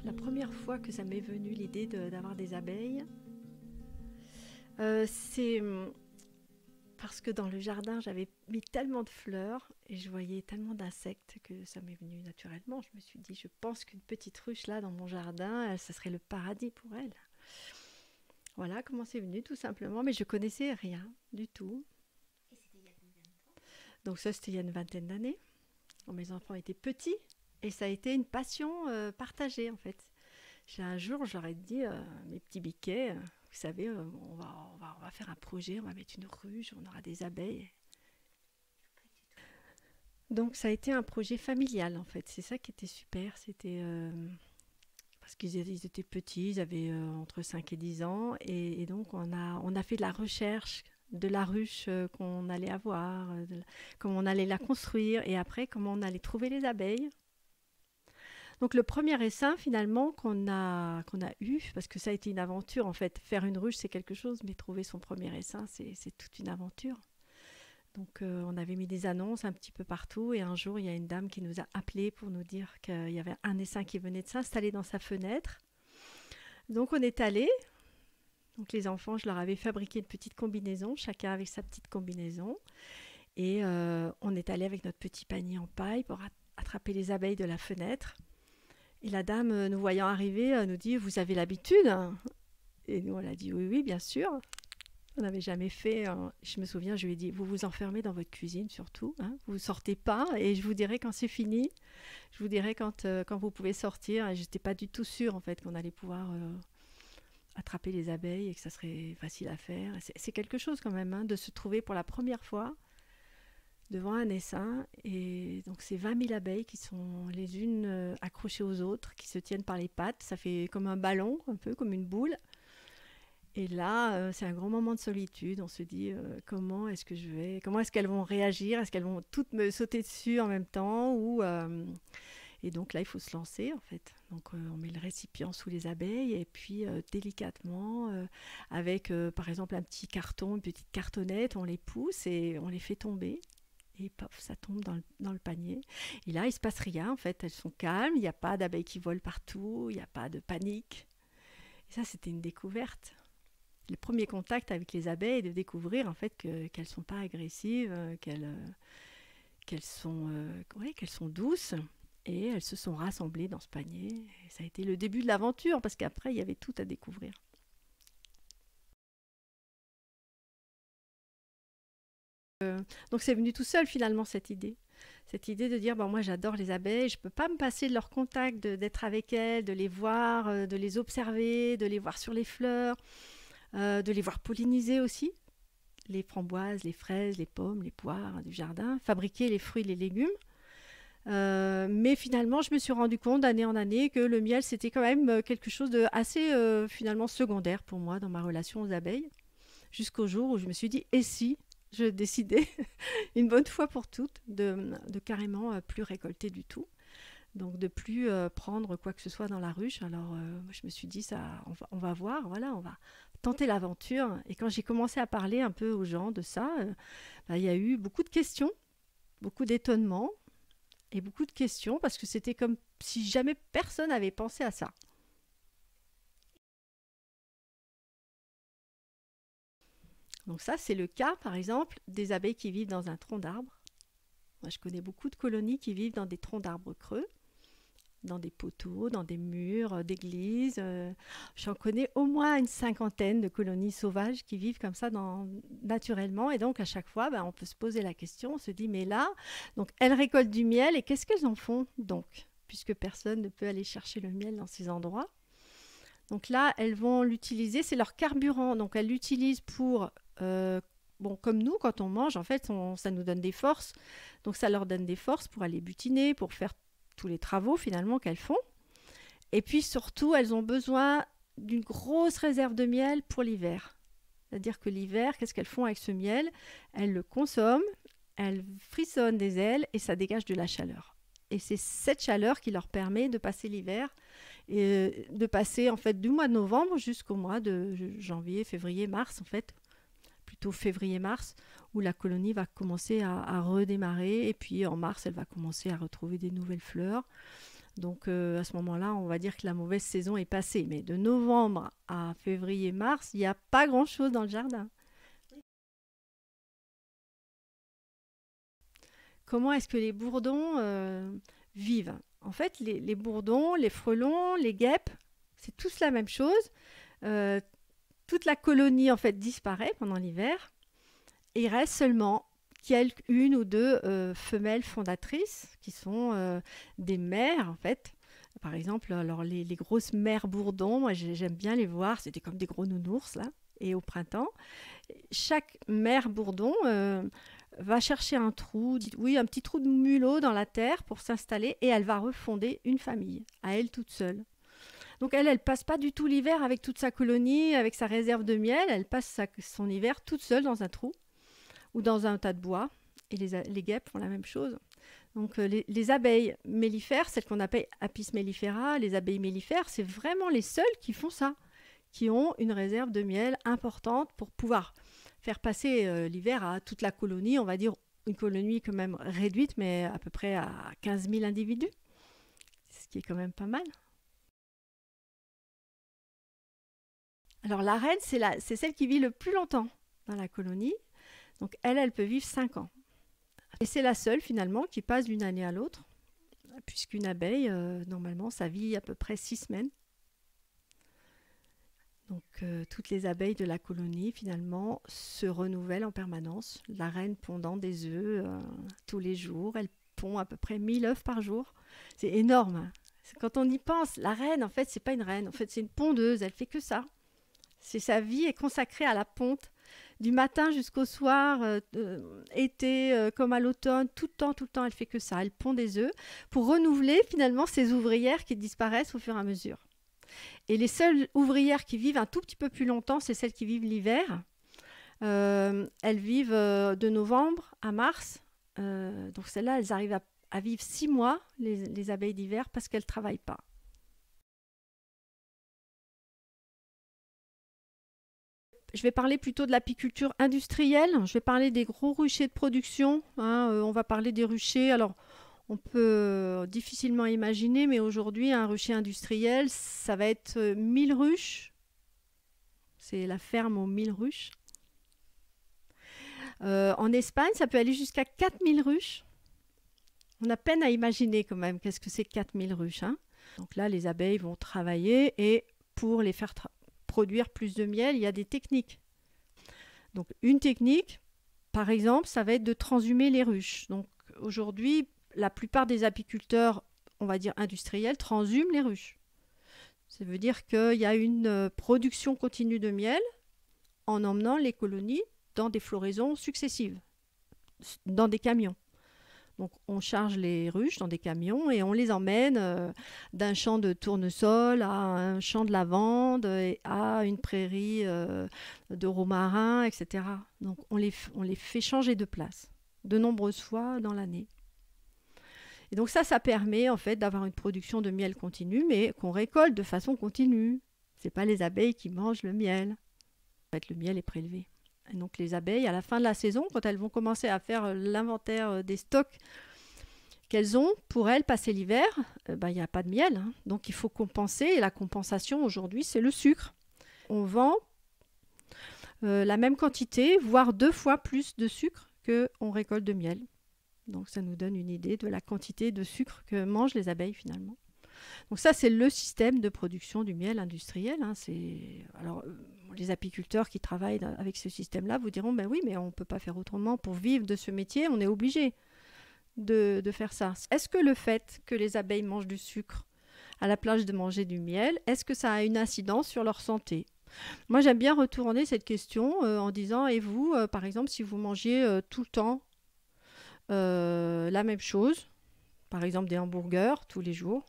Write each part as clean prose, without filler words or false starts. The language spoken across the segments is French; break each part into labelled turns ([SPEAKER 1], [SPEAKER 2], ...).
[SPEAKER 1] La première fois que ça m'est venu l'idée d'avoir des abeilles, c'est parce que dans le jardin, j'avais mis tellement de fleurs et je voyais tellement d'insectes que ça m'est venu naturellement. Je me suis dit, je pense qu'une petite ruche là dans mon jardin, ça serait le paradis pour elle. Voilà comment c'est venu tout simplement, mais je connaissais rien du tout.
[SPEAKER 2] Et c'était il y a combien de temps?
[SPEAKER 1] Donc ça, c'était il y a une vingtaine d'années, quand mes enfants étaient petits. Et ça a été une passion partagée en fait. Un jour, j'aurais dit, mes petits biquets, vous savez, on va faire un projet, on va mettre une ruche, on aura des abeilles. Donc ça a été un projet familial en fait, c'est ça qui était super, c'était parce ils étaient petits, ils avaient entre 5 et 10 ans, et donc on a fait de la recherche de la ruche qu'on allait avoir, comment on allait la construire, et après comment on allait trouver les abeilles. Donc le premier essaim finalement qu'on a eu, parce que ça a été une aventure en fait, faire une ruche c'est quelque chose, mais trouver son premier essaim c'est toute une aventure. Donc on avait mis des annonces un petit peu partout, et un jour il y a une dame qui nous a appelés pour nous dire qu'il y avait un essaim qui venait de s'installer dans sa fenêtre. Donc on est allé. Donc les enfants, je leur avais fabriqué une petite combinaison, chacun avec sa petite combinaison, et on est allé avec notre petit panier en paille pour attraper les abeilles de la fenêtre. Et la dame, nous voyant arriver, nous dit: vous avez l'habitude? Et nous, on a dit oui, oui, bien sûr. On n'avait jamais fait. Je me souviens, je lui ai dit: vous vous enfermez dans votre cuisine surtout, hein, vous ne sortez pas, et je vous dirai quand c'est fini. Je vous dirai quand vous pouvez sortir. Et je n'étais pas du tout sûre en fait qu'on allait pouvoir attraper les abeilles et que ça serait facile à faire. C'est quelque chose quand même, hein, de se trouver pour la première fois devant un essaim, et donc c'est 20 000 abeilles qui sont les unes accrochées aux autres, qui se tiennent par les pattes, ça fait comme un ballon, un peu comme une boule. Et là, c'est un grand moment de solitude. On se dit comment est-ce qu'elles vont réagir? Est-ce qu'elles vont toutes me sauter dessus en même temps, et donc là, il faut se lancer en fait. Donc on met le récipient sous les abeilles, et puis délicatement, avec par exemple un petit carton, une petite cartonnette, on les pousse et on les fait tomber. Et paf, ça tombe dans le panier. Et là, il ne se passe rien en fait. Elles sont calmes, il n'y a pas d'abeilles qui volent partout, il n'y a pas de panique. Et ça, c'était une découverte. Le premier contact avec les abeilles est de découvrir en fait qu'elles ne sont pas agressives, qu'elles sont douces, et elles se sont rassemblées dans ce panier. Et ça a été le début de l'aventure, parce qu'après, il y avait tout à découvrir. Donc c'est venu tout seul finalement, cette idée. Cette idée de dire, bon, moi j'adore les abeilles, je ne peux pas me passer de leur contact, d'être avec elles, de les voir, de les observer, de les voir sur les fleurs, de les voir polliniser aussi, les framboises, les fraises, les pommes, les poires du jardin, fabriquer les fruits et les légumes. Mais finalement, je me suis rendu compte d'année en année que le miel, c'était quand même quelque chose de assez finalement secondaire pour moi dans ma relation aux abeilles, jusqu'au jour où je me suis dit, et si je décidais une bonne fois pour toutes de carrément plus récolter du tout, donc de plus prendre quoi que ce soit dans la ruche. Alors je me suis dit, ça, on va voir, voilà, on va tenter l'aventure. Et quand j'ai commencé à parler un peu aux gens de ça, il y a eu beaucoup de questions, beaucoup d'étonnements et beaucoup de questions, parce que c'était comme si jamais personne n'avait pensé à ça. Donc ça, c'est le cas, par exemple, des abeilles qui vivent dans un tronc d'arbre. Moi, je connais beaucoup de colonies qui vivent dans des troncs d'arbres creux, dans des poteaux, dans des murs d'églises. J'en connais au moins une cinquantaine de colonies sauvages qui vivent comme ça naturellement. Et donc, à chaque fois, on peut se poser la question, on se dit, mais là, donc, elles récoltent du miel, et qu'est-ce qu'elles en font donc, puisque personne ne peut aller chercher le miel dans ces endroits. Donc là, elles vont l'utiliser, c'est leur carburant. Donc elles l'utilisent pour, bon, comme nous, quand on mange, en fait, ça nous donne des forces. Donc ça leur donne des forces pour aller butiner, pour faire tous les travaux finalement qu'elles font. Et puis surtout, elles ont besoin d'une grosse réserve de miel pour l'hiver. C'est-à-dire que l'hiver, qu'est-ce qu'elles font avec ce miel? Elles le consomment, elles frissonnent des ailes, et ça dégage de la chaleur. Et c'est cette chaleur qui leur permet de passer l'hiver, et de passer en fait du mois de novembre jusqu'au mois de janvier, février, mars en fait, plutôt février-mars, où la colonie va commencer à redémarrer, et puis en mars elle va commencer à retrouver des nouvelles fleurs. Donc à ce moment-là, on va dire que la mauvaise saison est passée. Mais de novembre à février-mars, il n'y a pas grand-chose dans le jardin. Comment est-ce que les bourdons vivent? En fait, les bourdons, les frelons, les guêpes, c'est tous la même chose. Euh, Toute la colonie en fait disparaît pendant l'hiver. Et il reste seulement une ou deux femelles fondatrices qui sont des mères en fait. Par exemple, alors les grosses mères bourdons, moi j'aime bien les voir, c'était comme des gros nounours là. Et au printemps, chaque mère bourdon va chercher un trou, oui, un petit trou de mulot dans la terre pour s'installer et elle va refonder une famille, à elle toute seule. Donc elle passe pas du tout l'hiver avec toute sa colonie, avec sa réserve de miel, elle passe son hiver toute seule dans un trou ou dans un tas de bois. Et les guêpes font la même chose. Donc les abeilles mellifères, celles qu'on appelle Apis mellifera, les abeilles mellifères, c'est vraiment les seules qui font ça, qui ont une réserve de miel importante pour pouvoir faire passer l'hiver à toute la colonie, on va dire une colonie quand même réduite, mais à peu près à 15 000 individus, ce qui est quand même pas mal. Alors la reine, c'est celle qui vit le plus longtemps dans la colonie. Donc elle peut vivre 5 ans. Et c'est la seule finalement qui passe d'une année à l'autre, puisqu'une abeille, normalement, ça vit à peu près 6 semaines. Donc toutes les abeilles de la colonie finalement se renouvellent en permanence. La reine pondant des œufs tous les jours, elle pond à peu près 1000 œufs par jour. C'est énorme. Quand on y pense, la reine en fait c'est pas une reine, en fait c'est une pondeuse, elle fait que ça. Sa vie est consacrée à la ponte, du matin jusqu'au soir, été comme à l'automne, tout le temps, elle fait que ça. Elle pond des œufs pour renouveler finalement ces ouvrières qui disparaissent au fur et à mesure. Et les seules ouvrières qui vivent un tout petit peu plus longtemps, c'est celles qui vivent l'hiver. Elles vivent de novembre à mars. Donc celles-là, elles arrivent à vivre 6 mois, les abeilles d'hiver, parce qu'elles ne travaillent pas. Je vais parler plutôt de l'apiculture industrielle. Je vais parler des gros ruchers de production. On va parler des ruchers. Alors, on peut difficilement imaginer, mais aujourd'hui, un rucher industriel, ça va être 1000 ruches. C'est la ferme aux 1000 ruches. En Espagne, ça peut aller jusqu'à 4000 ruches. On a peine à imaginer quand même qu'est-ce que c'est 4000 ruches. Donc là, les abeilles vont travailler et pour les faire produire plus de miel, il y a des techniques. Donc une technique, par exemple, ça va être de transhumer les ruches. Donc aujourd'hui, la plupart des apiculteurs, on va dire industriels, transhument les ruches. Ça veut dire qu'il y a une production continue de miel en emmenant les colonies dans des floraisons successives, dans des camions. Donc on charge les ruches dans des camions et on les emmène d'un champ de tournesol à un champ de lavande et à une prairie de romarin, etc. Donc on les fait changer de place de nombreuses fois dans l'année. Et donc ça permet en fait d'avoir une production de miel continue, mais qu'on récolte de façon continue. Ce n'est pas les abeilles qui mangent le miel. En fait, le miel est prélevé. Et donc les abeilles, à la fin de la saison, quand elles vont commencer à faire l'inventaire des stocks qu'elles ont, pour elles, passer l'hiver, il n'y a pas de miel. Donc il faut compenser. Et la compensation aujourd'hui, c'est le sucre. On vend la même quantité, voire 2 fois plus de sucre qu'on récolte de miel. Donc ça nous donne une idée de la quantité de sucre que mangent les abeilles finalement. Donc ça, c'est le système de production du miel industriel. Alors, les apiculteurs qui travaillent avec ce système-là vous diront, ben oui, mais on ne peut pas faire autrement. Pour vivre de ce métier, on est obligé de faire ça. Est-ce que le fait que les abeilles mangent du sucre à la place de manger du miel, est-ce que ça a une incidence sur leur santé? Moi, j'aime bien retourner cette question en disant, et vous, par exemple, si vous mangiez tout le temps la même chose, par exemple des hamburgers tous les jours,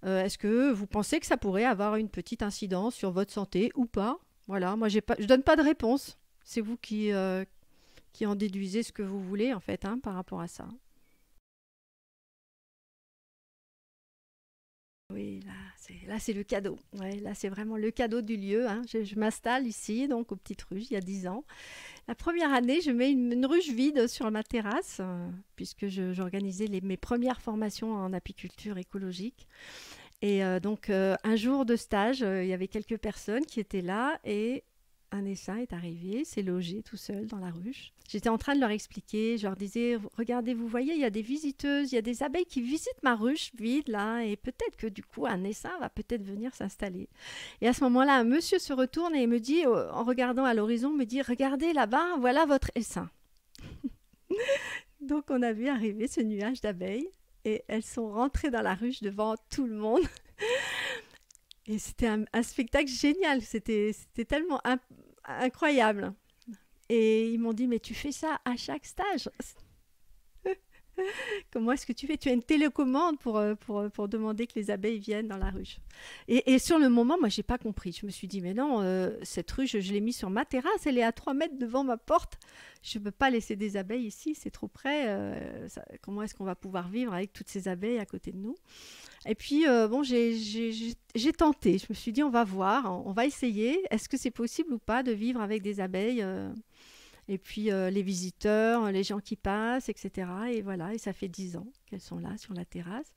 [SPEAKER 1] est-ce que vous pensez que ça pourrait avoir une petite incidence sur votre santé ou pas? Voilà, moi je donne pas de réponse. C'est vous qui en déduisez ce que vous voulez en fait par rapport à ça. Oui, là c'est le cadeau. Ouais, là c'est vraiment le cadeau du lieu. Je m'installe ici, donc aux Petites Ruches, il y a 10 ans. La première année, je mets une ruche vide sur ma terrasse, puisque j'organisais mes premières formations en apiculture écologique. Et donc, un jour de stage, il y avait quelques personnes qui étaient là et un essaim est arrivé, s'est logé tout seul dans la ruche. J'étais en train de leur expliquer, je leur disais, regardez, vous voyez, il y a des visiteuses, il y a des abeilles qui visitent ma ruche vide là, et peut-être que du coup, un essaim va peut-être venir s'installer. Et à ce moment-là, un monsieur se retourne et me dit, en regardant à l'horizon, me dit, regardez là-bas, voilà votre essaim. Donc, on a vu arriver ce nuage d'abeilles et elles sont rentrées dans la ruche devant tout le monde. Et c'était un spectacle génial, c'était tellement incroyable. Et ils m'ont dit, mais tu fais ça à chaque stage. Comment est-ce que tu fais? Tu as une télécommande pour demander que les abeilles viennent dans la ruche. Et sur le moment, moi, je n'ai pas compris. Je me suis dit, mais non, cette ruche, je l'ai mise sur ma terrasse, elle est à 3 mètres devant ma porte. Je ne peux pas laisser des abeilles ici, c'est trop près. Comment est-ce qu'on va pouvoir vivre avec toutes ces abeilles à côté de nous? Et puis, bon, j'ai tenté. Je me suis dit, on va voir, on va essayer. Est-ce que c'est possible ou pas de vivre avec des abeilles et puis les visiteurs, les gens qui passent, etc. Et voilà, et ça fait 10 ans qu'elles sont là sur la terrasse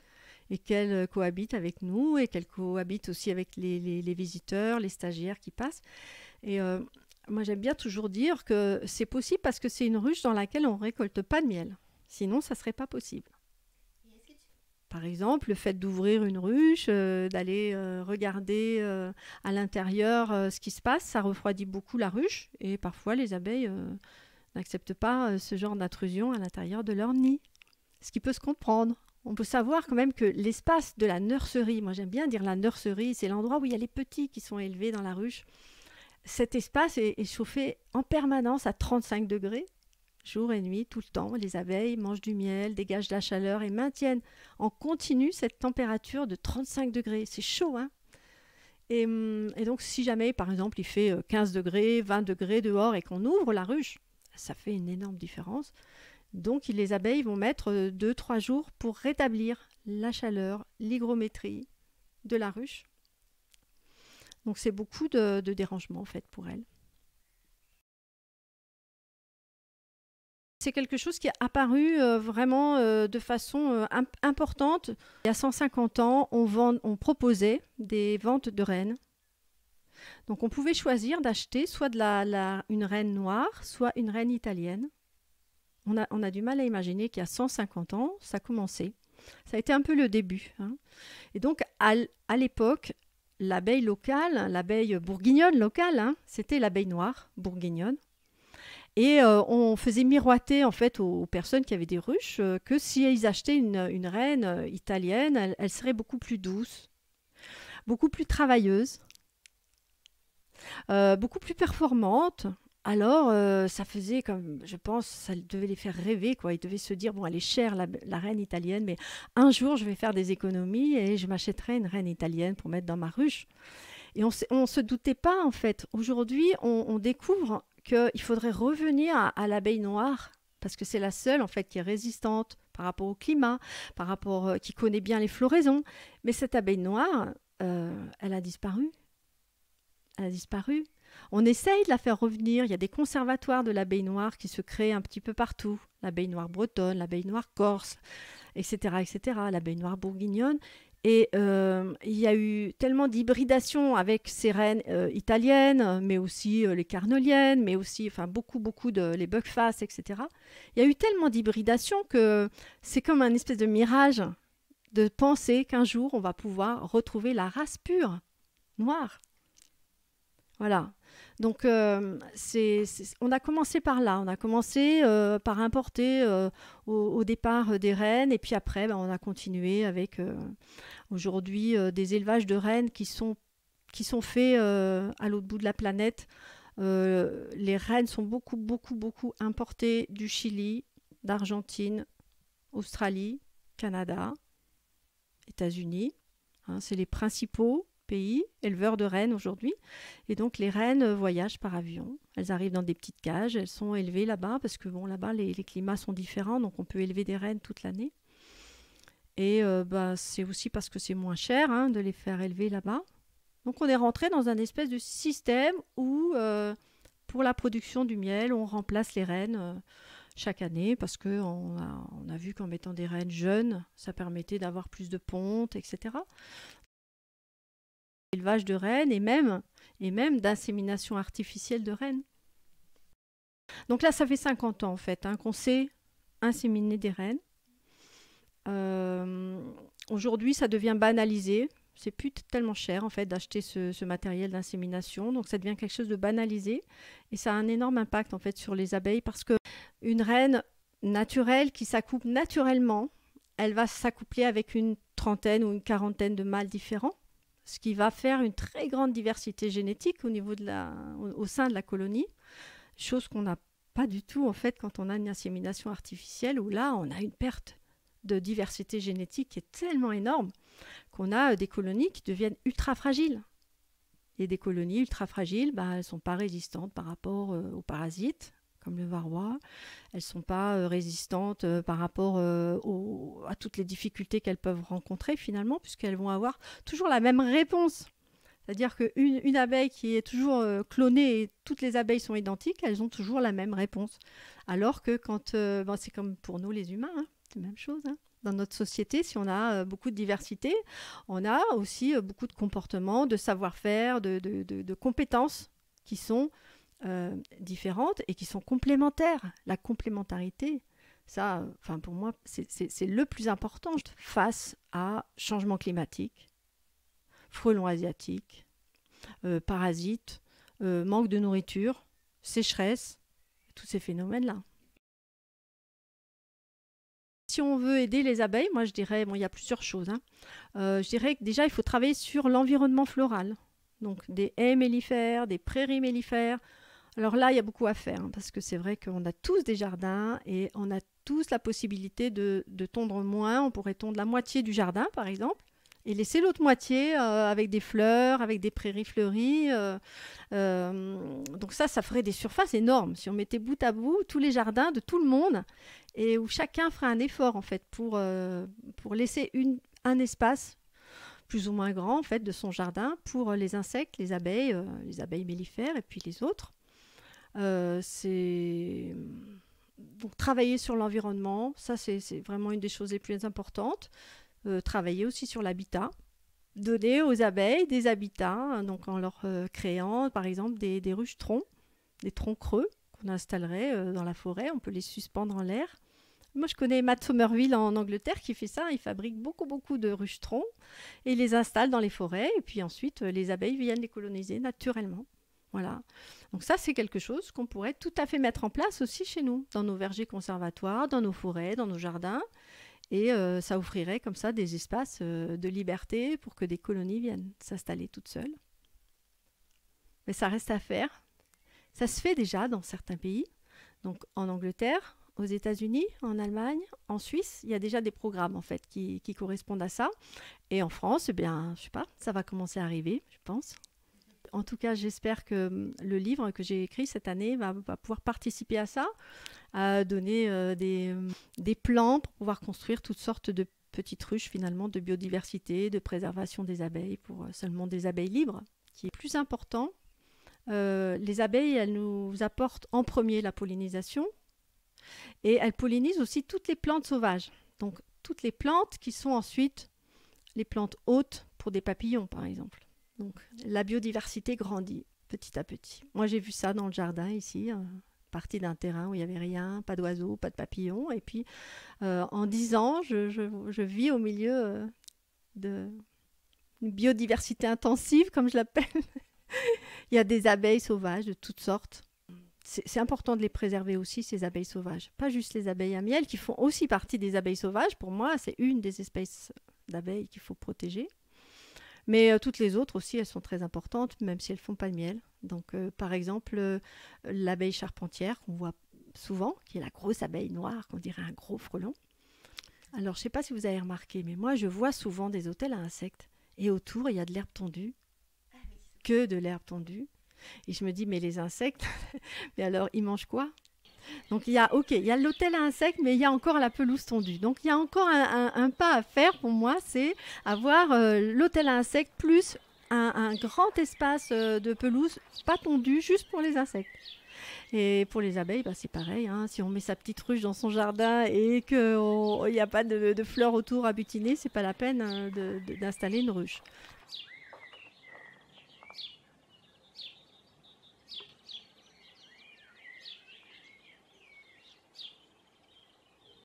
[SPEAKER 1] et qu'elles cohabitent avec nous et qu'elles cohabitent aussi avec les visiteurs, les stagiaires qui passent. Et moi, j'aime bien toujours dire que c'est possible parce que c'est une ruche dans laquelle on ne récolte pas de miel. Sinon, ça ne serait pas possible. Par exemple, le fait d'ouvrir une ruche, d'aller regarder à l'intérieur ce qui se passe, ça refroidit beaucoup la ruche et parfois les abeilles n'acceptent pas ce genre d'intrusion à l'intérieur de leur nid. Ce qui peut se comprendre. On peut savoir quand même que l'espace de la nurserie, moi j'aime bien dire la nurserie, c'est l'endroit où il y a les petits qui sont élevés dans la ruche. Cet espace est chauffé en permanence à 35 degrés. Jour et nuit, tout le temps, les abeilles mangent du miel, dégagent de la chaleur et maintiennent en continu cette température de 35 degrés. C'est chaud, hein? Et donc, si jamais, par exemple, il fait 15 degrés, 20 degrés dehors et qu'on ouvre la ruche, ça fait une énorme différence. Donc, les abeilles vont mettre 2-3 jours pour rétablir la chaleur, l'hygrométrie de la ruche. Donc, c'est beaucoup de dérangement, en fait, pour elles. C'est quelque chose qui est apparu vraiment de façon importante. Il y a 150 ans, on proposait des ventes de reines. Donc on pouvait choisir d'acheter soit une reine noire, soit une reine italienne. On a du mal à imaginer qu'il y a 150 ans, ça commençait. Ça a été un peu le début, hein. Et donc à l'époque, l'abeille locale, l'abeille bourguignonne locale, hein, c'était l'abeille noire bourguignonne. Et on faisait miroiter en fait aux personnes qui avaient des ruches que si ils achetaient une reine italienne, elle serait beaucoup plus douce, beaucoup plus travailleuse, beaucoup plus performante. Alors ça faisait comme, je pense, ça devait les faire rêver, quoi. Ils devaient se dire, bon, elle est chère la reine italienne, mais un jour je vais faire des économies et je m'achèterai une reine italienne pour mettre dans ma ruche. Et on se doutait pas en fait. Aujourd'hui, on découvre qu'il faudrait revenir à l'abeille noire parce que c'est la seule en fait qui est résistante par rapport au climat, par rapport qui connaît bien les floraisons. Mais cette abeille noire, elle a disparu. Elle a disparu. On essaye de la faire revenir. Il y a des conservatoires de l'abeille noire qui se créent un petit peu partout. L'abeille noire bretonne, l'abeille noire corse, etc., etc. L'abeille noire bourguignonne. Et il y a eu tellement d'hybridation avec ces reines italiennes, mais aussi les carneliennes, mais aussi beaucoup les buckfast, etc. Il y a eu tellement d'hybridation que c'est comme un espèce de mirage de penser qu'un jour on va pouvoir retrouver la race pure, noire. Voilà. Donc, on a commencé par là. On a commencé par importer au départ des reines. Et puis après, on a continué avec aujourd'hui des élevages de reines qui sont faits à l'autre bout de la planète. Les reines sont beaucoup importées du Chili, d'Argentine, Australie, Canada, États-Unis. Hein, c'est les principaux pays éleveurs de rennes aujourd'hui. Et donc, les rennes voyagent par avion. Elles arrivent dans des petites cages. Elles sont élevées là-bas parce que, bon, là-bas, les climats sont différents. Donc, on peut élever des rennes toute l'année. Et c'est aussi parce que c'est moins cher hein, de les faire élever là-bas. Donc, on est rentré dans un espèce de système où pour la production du miel, on remplace les reines chaque année parce qu'on a vu qu'en mettant des reines jeunes, ça permettait d'avoir plus de ponte, etc. Élevage de reines et même d'insémination artificielle de reines. Donc là, ça fait 50 ans en fait qu'on sait inséminer des reines. Aujourd'hui, ça devient banalisé. C'est plus tellement cher en fait d'acheter ce matériel d'insémination, donc ça devient quelque chose de banalisé et ça a un énorme impact en fait sur les abeilles parce que une reine naturelle qui s'accouple naturellement, elle va s'accoupler avec une trentaine ou une quarantaine de mâles différents, ce qui va faire une très grande diversité génétique au sein de la colonie, chose qu'on n'a pas du tout en fait quand on a une insémination artificielle où là on a une perte de diversité génétique qui est tellement énorme qu'on a des colonies qui deviennent ultra fragiles. Et des colonies ultra fragiles, elles ne sont pas résistantes par rapport aux parasites, comme le varroa. Elles ne sont pas résistantes par rapport à toutes les difficultés qu'elles peuvent rencontrer finalement, puisqu'elles vont avoir toujours la même réponse. C'est-à-dire qu'une abeille qui est toujours clonée et toutes les abeilles sont identiques, elles ont toujours la même réponse. Alors que quand... c'est comme pour nous les humains, c'est la même chose. Dans notre société, si on a beaucoup de diversité, on a aussi beaucoup de comportements, de savoir-faire, de compétences qui sont différentes et qui sont complémentaires. La complémentarité, ça, pour moi, c'est le plus important face à changement climatique, frelons asiatiques, parasites, manque de nourriture, sécheresse, tous ces phénomènes-là. Si on veut aider les abeilles, moi je dirais, il y a plusieurs choses. Je dirais que déjà il faut travailler sur l'environnement floral. Donc des haies mellifères, des prairies mellifères. Alors là, il y a beaucoup à faire parce que c'est vrai qu'on a tous des jardins et on a tous la possibilité de tondre moins. On pourrait tondre la moitié du jardin par exemple et laisser l'autre moitié avec des fleurs, avec des prairies fleuries. Donc ça ferait des surfaces énormes. Si on mettait bout à bout tous les jardins de tout le monde et où chacun ferait un effort en fait pour laisser un espace plus ou moins grand en fait de son jardin pour les insectes, les abeilles mellifères et puis les autres. Donc travailler sur l'environnement, ça c'est vraiment une des choses les plus importantes. Travailler aussi sur l'habitat, donner aux abeilles des habitats, donc en leur créant par exemple des ruches-troncs, des troncs creux qu'on installerait dans la forêt, on peut les suspendre en l'air. Moi je connais Matt Somerville en Angleterre qui fait ça, il fabrique beaucoup de ruches-troncs et il les installe dans les forêts et puis ensuite les abeilles viennent les coloniser naturellement. Voilà. Donc ça c'est quelque chose qu'on pourrait tout à fait mettre en place aussi chez nous, dans nos vergers conservatoires, dans nos forêts, dans nos jardins. Et ça offrirait comme ça des espaces de liberté pour que des colonies viennent s'installer toutes seules. Mais ça reste à faire. Ça se fait déjà dans certains pays. Donc en Angleterre, aux États-Unis, en Allemagne, en Suisse, il y a déjà des programmes en fait qui correspondent à ça. Et en France, je sais pas, ça va commencer à arriver, je pense. En tout cas, j'espère que le livre que j'ai écrit cette année va pouvoir participer à ça, à donner des plans pour pouvoir construire toutes sortes de petites ruches finalement de biodiversité, de préservation des abeilles pour seulement des abeilles libres. Ce qui est plus important, les abeilles, elles nous apportent en premier la pollinisation et elles pollinisent aussi toutes les plantes sauvages. Donc toutes les plantes qui sont ensuite les plantes hôtes pour des papillons par exemple. Donc, la biodiversité grandit petit à petit. Moi, j'ai vu ça dans le jardin ici, partie d'un terrain où il n'y avait rien, pas d'oiseaux, pas de papillons. Et puis, en 10 ans, je vis au milieu d'une biodiversité intensive, comme je l'appelle. Il y a des abeilles sauvages de toutes sortes. C'est important de les préserver aussi, ces abeilles sauvages. Pas juste les abeilles à miel, qui font aussi partie des abeilles sauvages. Pour moi, c'est une des espèces d'abeilles qu'il faut protéger. Mais toutes les autres aussi, elles sont très importantes, même si elles ne font pas de miel. Donc, par exemple, l'abeille charpentière, qu'on voit souvent, qui est la grosse abeille noire, qu'on dirait un gros frelon. Alors, je ne sais pas si vous avez remarqué, mais moi, je vois souvent des hôtels à insectes. Et autour, il y a de l'herbe tondue. Que de l'herbe tondue. Et je me dis, mais les insectes, mais alors, ils mangent quoi ? Donc, il y a l'hôtel à insectes, mais il y a encore la pelouse tondue. Donc, il y a encore un pas à faire pour moi, c'est avoir l'hôtel à insectes plus un grand espace de pelouse pas tondue, juste pour les insectes. Et pour les abeilles, bah, c'est pareil, hein. Si on met sa petite ruche dans son jardin et qu'il n'y a pas de fleurs autour à butiner, c'est pas la peine d'installer une ruche.